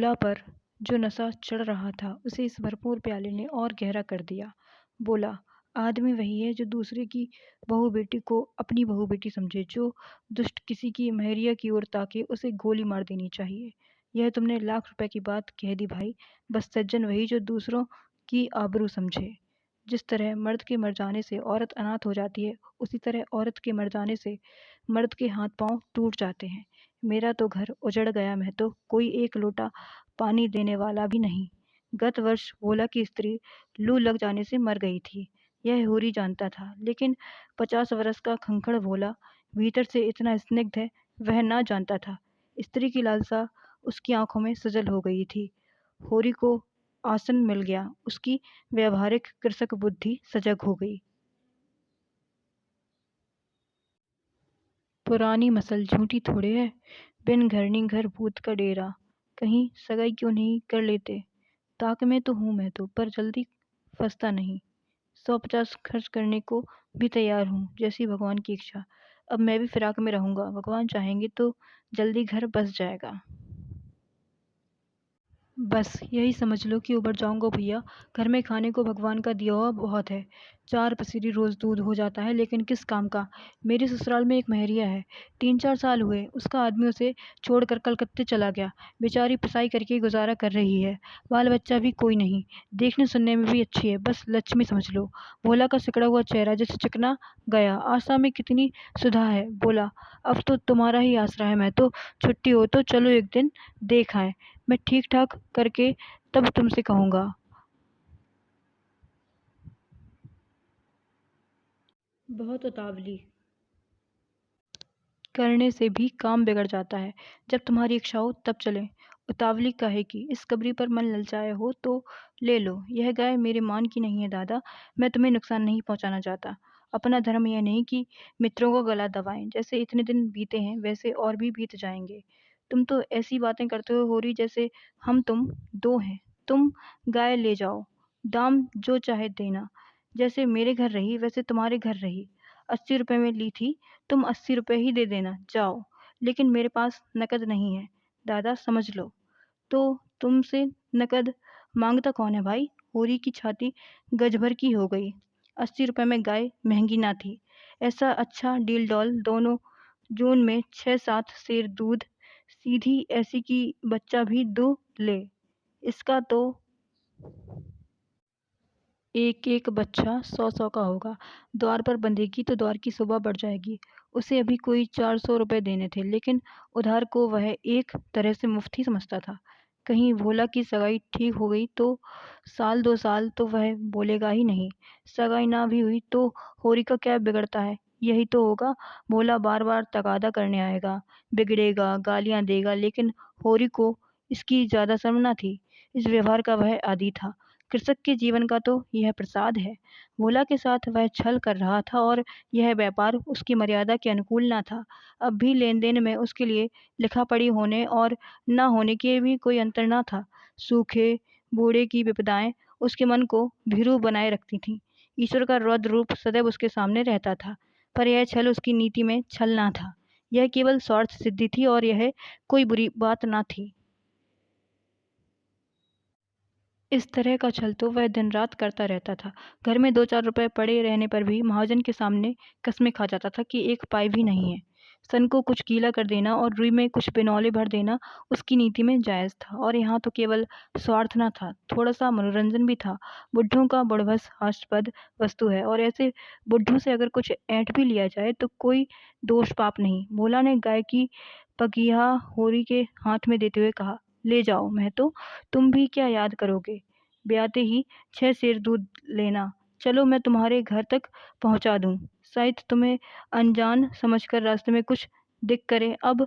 बेला पर जो नशा चढ़ रहा था उसे इस भरपूर प्याले ने और गहरा कर दिया। बोला, आदमी वही है जो दूसरे की बहू बेटी को अपनी बहू बेटी समझे, जो दुष्ट किसी की महरिया की ओर ताके उसे गोली मार देनी चाहिए। यह तुमने लाख रुपए की बात कह दी भाई। बस सज्जन वही जो दूसरों की आबरू समझे। जिस तरह मर्द के मर जाने से औरत अनाथ हो जाती है, उसी तरह औरत के मर जाने से मर्द के हाथ पांव टूट जाते हैं। मेरा तो घर उजड़ गया, मैं तो कोई एक लोटा पानी देने वाला भी नहीं। गत वर्ष भोला की स्त्री लू लग जाने से मर गई थी। यह होरी जानता था, लेकिन 50 वर्ष का खंखड़ भोला भीतर से इतना स्निग्ध है, वह ना जानता था। स्त्री की लालसा उसकी आंखों में सजल हो गई थी। होरी को आसन मिल गया, उसकी व्यावहारिक कृषक बुद्धि सजग हो गई। पुरानी मसल झूठी थोड़े है। बिन घरनी घर भूत का डेरा। कहीं सगाई क्यों नहीं कर लेते। ताक में तो हूं मैं तो, पर जल्दी फंसता नहीं। 150 खर्च करने को भी तैयार हूँ, जैसी भगवान की इच्छा। अब मैं भी फिराक में रहूंगा, भगवान चाहेंगे तो जल्दी घर बस जाएगा। बस यही समझ लो कि उबर जाऊंगा भैया। घर में खाने को भगवान का दिया हुआ बहुत है। 4 पसेरी रोज दूध हो जाता है, लेकिन किस काम का। मेरे ससुराल में एक महरिया है, 3-4 साल हुए उसका आदमी उसे छोड़कर कलकत्ते चला गया। बेचारी पिसाई करके गुजारा कर रही है। बाल बच्चा भी कोई नहीं, देखने सुनने में भी अच्छी है, बस लक्ष्मी समझ लो। भोला का सिकड़ा हुआ चेहरा जैसे चिकना गया। आशा में कितनी सुधा है। बोला, अब तो तुम्हारा ही आसरा है, मैं तो छुट्टी हो तो चलो एक दिन देख आए। मैं ठीक ठाक करके तब तुमसे कहूंगा। बहुत उतावली करने से भी काम बिगड़ जाता है। जब तुम्हारी इच्छा हो तब चले। उतावली काहे की। इस कबरी पर मन ललचाए हो तो ले लो। यह गाय मेरे मान की नहीं है दादा। मैं तुम्हें नुकसान नहीं पहुंचाना चाहता। अपना धर्म यह नहीं कि मित्रों को गला दबाएं। जैसे इतने दिन बीते हैं वैसे और भी बीत जाएंगे। तुम तो ऐसी बातें करते हो रही जैसे हम तुम दो हैं। तुम गाय ले जाओ, दाम जो चाहे देना। जैसे मेरे घर रही वैसे तुम्हारे घर रही। 80 रुपए में ली थी, तुम 80 रुपए ही दे देना, जाओ। लेकिन मेरे पास नकद नहीं है दादा, समझ लो। तो तुमसे नकद मांगता कौन है भाई। होरी की छाती गज भर की हो गई। 80 रुपए में गाय महंगी ना थी। ऐसा अच्छा डील डॉल दोनों। जून में 6-7 सेर दूध। सीधी ऐसी की बच्चा भी दो ले। इसका तो एक एक बच्चा 100-100 का होगा। द्वार पर बंधेगी तो द्वार की शोभा बढ़ जाएगी। उसे अभी कोई 400 रुपए देने थे, लेकिन उधार को वह एक तरह से मुफ्त ही समझता था। कहीं भोला की सगाई ठीक हो गई तो 1-2 साल तो वह बोलेगा ही नहीं। सगाई ना भी हुई तो होरी का क्या बिगड़ता है। यही तो होगा, भोला बार बार तगादा करने आएगा, बिगड़ेगा, गालियां देगा, लेकिन होरी को इसकी ज्यादा शर्म ना थी। इस व्यवहार का वह आदी था। कृषक के जीवन का तो यह प्रसाद है। भोला के साथ वह छल कर रहा था और यह व्यापार उसकी मर्यादा के अनुकूल ना था। अब भी लेन देन में उसके लिए लिखा पढ़ी होने और न होने के भी कोई अंतर न था। सूखे बूढ़े की विपदाएं उसके मन को भीरू बनाए रखती थीं। ईश्वर का रौद्र रूप सदैव उसके सामने रहता था, पर यह छल उसकी नीति में छल ना था। यह केवल स्वार्थ सिद्धि थी और यह कोई बुरी बात ना थी। इस तरह का छल तो वह दिन रात करता रहता था। घर में 2-4 रुपए पड़े रहने पर भी महाजन के सामने कस्में खा जाता था कि एक पाई भी नहीं है। सन को कुछ गीला कर देना और रुई में कुछ बिनौले भर देना उसकी नीति में जायज था। और यहाँ तो केवल स्वार्थ न था, थोड़ा सा मनोरंजन भी था। बुड्ढों का बुढ़वस हास्यास्पद वस्तु है, और ऐसे बुड्ढों से अगर कुछ ऐंठ भी लिया जाए तो कोई दोष पाप नहीं। भोला ने गाय की पगिया होरी के हाथ में देते हुए कहा, ले जाओ महतो, तुम भी क्या याद करोगे। ब्याते ही 6 सेर दूध लेना। चलो मैं तुम्हारे घर तक पहुंचा दूं। शायद तुम्हें अनजान समझकर रास्ते में कुछ दिक करे। अब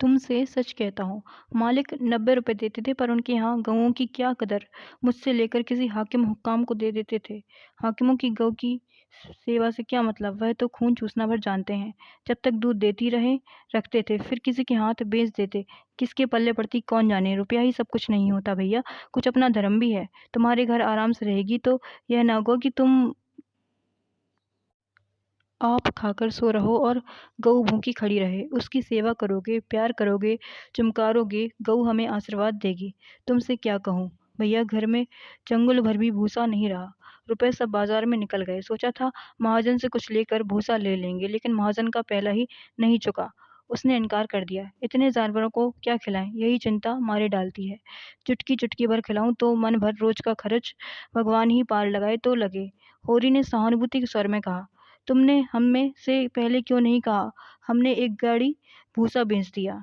तुमसे सच कहता हूँ, मालिक 90 रुपए देते थे, पर उनके यहाँ गऊओं की क्या कदर। मुझसे लेकर किसी हाकिम हुक्काम को दे देते थे। हाकिमों की गऊ की सेवा से क्या मतलब, वह तो खून चूसना भर जानते हैं। जब तक दूध देती रहे रखते थे, फिर किसी के हाथ बेच देते। किसके पल्ले पड़ती कौन जाने। रुपया ही सब कुछ नहीं होता भैया, कुछ अपना धर्म भी है। तुम्हारे घर आराम से रहेगी तो यह ना होगा कि तुम आप खाकर सो रहो और गऊ भूखी खड़ी रहे। उसकी सेवा करोगे, प्यार करोगे, चमकारोगे, गऊ हमें आशीर्वाद देगी। तुमसे क्या कहूँ भैया, घर में चंगुल भर भी भूसा नहीं रहा। रुपए सब बाजार में निकल गए। सोचा था महाजन से कुछ लेकर भूसा ले लेंगे, लेकिन महाजन का पहला ही नहीं चुका। उसने इनकार कर दिया। इतने जानवरों को क्या खिलाएं, यही चिंता मारे डालती है। चुटकी चुटकी भर खिलाऊं तो मन भर रोज का खर्च भगवान ही पार लगाए तो लगे। होरी ने सहानुभूति के स्वर में कहा। तुमने हमें से पहले क्यों नहीं कहा? हमने एक गाड़ी भूसा बेच दिया।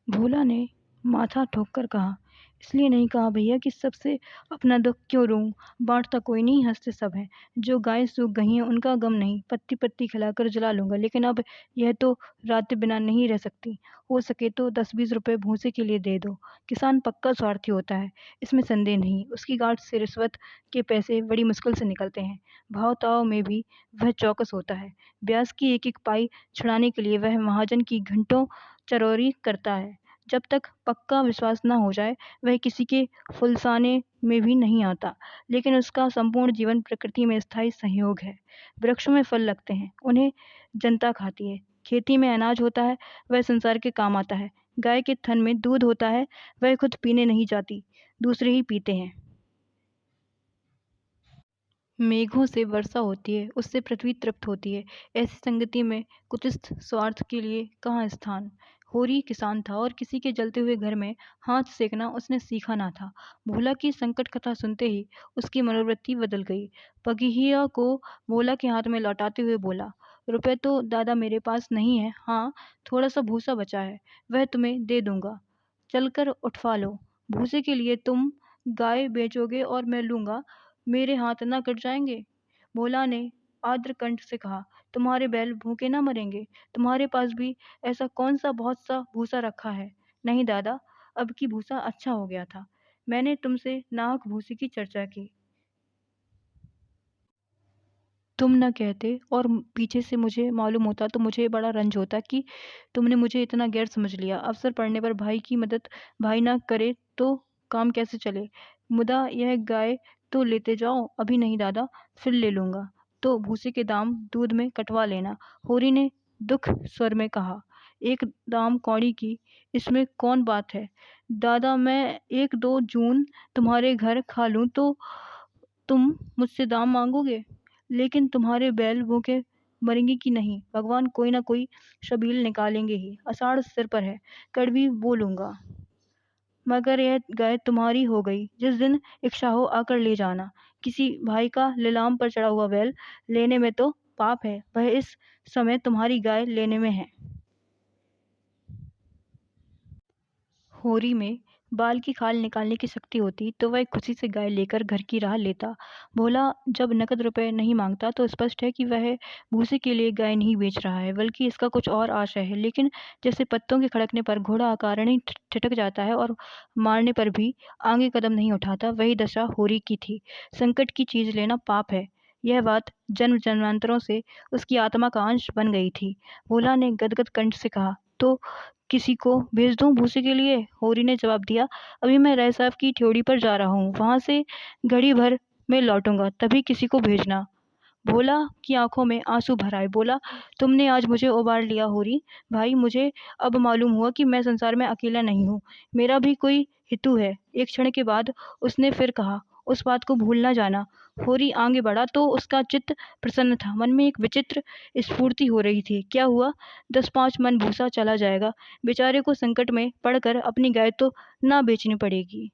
भोला ने माथा ठोककर कहा। इसलिए नहीं कहा भैया कि सबसे अपना दुख क्यों रूं? बांटता कोई नहीं, हंसते सब हैं। जो गायें सूख गई हैं उनका गम नहीं, पत्ती पत्ती खिलाकर जला लूंगा, लेकिन अब यह तो रातें बिना नहीं रह सकती। हो सके तो 10-20 रुपए भूसे के लिए दे दो। किसान पक्का स्वार्थी होता है, इसमें संदेह नहीं। उसकी गांठ से रिश्वत के पैसे बड़ी मुश्किल से निकलते हैं। भाव ताव में भी वह चौकस होता है। ब्याज की एक एक पाई छुड़ाने के लिए वह महाजन की घंटों चरौरी करता है। जब तक पक्का विश्वास न हो जाए वह किसी के फुलसाने में भी नहीं आता। लेकिन उसका संपूर्ण जीवन प्रकृति में स्थायी संयोग है। वृक्षों में फल लगते हैं, उन्हें जनता खाती है। खेती में अनाज होता है, वह संसार के काम आता है। गाय के थन में दूध होता है, वह खुद पीने नहीं जाती, दूसरे ही पीते हैं। मेघों से वर्षा होती है, उससे पृथ्वी तृप्त होती है। ऐसी संगति में कुटिस्थ स्वार्थ के लिए कहाँ स्थान? होरी किसान था और किसी के जलते हुए घर में हाथ सेकना उसने सीखा ना था। भोला की संकट कथा सुनते ही उसकी मनोवृत्ति बदल गई। पगहिया को भोला के हाथ में लौटाते हुए बोला, रुपए तो दादा मेरे पास नहीं है, हाँ थोड़ा सा भूसा बचा है, वह तुम्हें दे दूंगा। चलकर उठवा लो। भूसे के लिए तुम गाय बेचोगे और मैं लूंगा, मेरे हाथ ना कट जाएंगे? भोला ने आर्द्र कंठ से कहा। तुम्हारे बैल भूखे ना मरेंगे? तुम्हारे पास भी ऐसा कौन सा बहुत सा भूसा रखा है? नहीं दादा, अब की भूसा अच्छा हो गया था। मैंने तुमसे नाहक भूसे की चर्चा की। तुम ना कहते और पीछे से मुझे मालूम होता तो मुझे बड़ा रंज होता कि तुमने मुझे इतना गैर समझ लिया। अवसर पड़ने पर भाई की मदद भाई ना करे तो काम कैसे चले? मुदा यह गाय तो लेते जाओ। अभी नहीं दादा, फिर ले लूंगा। तो भूसे के दाम दूध में कटवा लेना। होरी ने दुख स्वर में कहा। एक दाम कौड़ी की, इसमें कौन बात है दादा? मैं 1-2 जून तुम्हारे घर खा लूं तो तुम मुझसे दाम मांगोगे? लेकिन तुम्हारे बैल भूखे मरेंगे कि नहीं? भगवान कोई ना कोई सबील निकालेंगे ही। आषाढ़ सिर पर है, कड़वी बोलूंगा। मगर यह गाय तुम्हारी हो गई। जिस दिन इच्छा हो आकर ले जाना। किसी भाई का लिलाम पर चढ़ा हुआ बैल लेने में तो पाप है, वह इस समय तुम्हारी गाय लेने में है। होरी में बाल की खाल निकालने की शक्ति होती तो वह खुशी से गाय लेकर घर की राह लेता। भोला जब नकद रुपए नहीं मांगता तो स्पष्ट है कि वह भूसे के लिए गाय नहीं बेच रहा है, बल्कि इसका कुछ और आशय है। लेकिन जैसे पत्तों के खड़कने पर घोड़ा अकारण ही ठिठक जाता है और मारने पर भी आगे कदम नहीं उठाता, वही दशा होरी की थी। संकट की चीज लेना पाप है, यह बात जन्म जन्मांतरों से उसकी आत्मा का अंश बन गई थी। भोला ने गदगद कंठ से कहा। तो किसी को भेज दूं भूसे के लिए? होरी ने जवाब दिया। अभी मैं राय साहब की ठ्योड़ी पर जा रहा हूँ, वहां से घड़ी भर में लौटूंगा, तभी किसी को भेजना। भोला की आंखों में आंसू भर आए। बोला, तुमने आज मुझे उबार लिया होरी भाई। मुझे अब मालूम हुआ कि मैं संसार में अकेला नहीं हूँ, मेरा भी कोई हितू है। एक क्षण के बाद उसने फिर कहा, उस बात को भूल ना जाना। होरी आगे बढ़ा तो उसका चित्त प्रसन्न था। मन में एक विचित्र स्फूर्ति हो रही थी। क्या हुआ, 10-5 मन भूसा चला जाएगा। बेचारे को संकट में पड़कर अपनी गाय तो ना बेचनी पड़ेगी।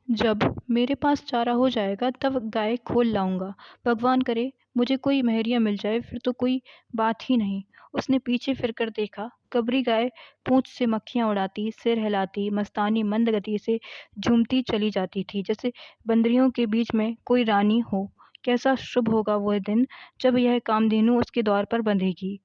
जब मेरे पास चारा हो जाएगा तब गाय खोल लाऊंगा। भगवान करे मुझे कोई महरिया मिल जाए, फिर तो कोई बात ही नहीं। उसने पीछे फिरकर देखा। कबरी गाय पूंछ से मक्खियां उड़ाती, सिर हिलाती, मस्तानी मंद गति से झूमती चली जाती थी, जैसे बंदरियों के बीच में कोई रानी हो। कैसा शुभ होगा वह दिन जब यह कामधेनु उसके द्वार पर बंधेगी।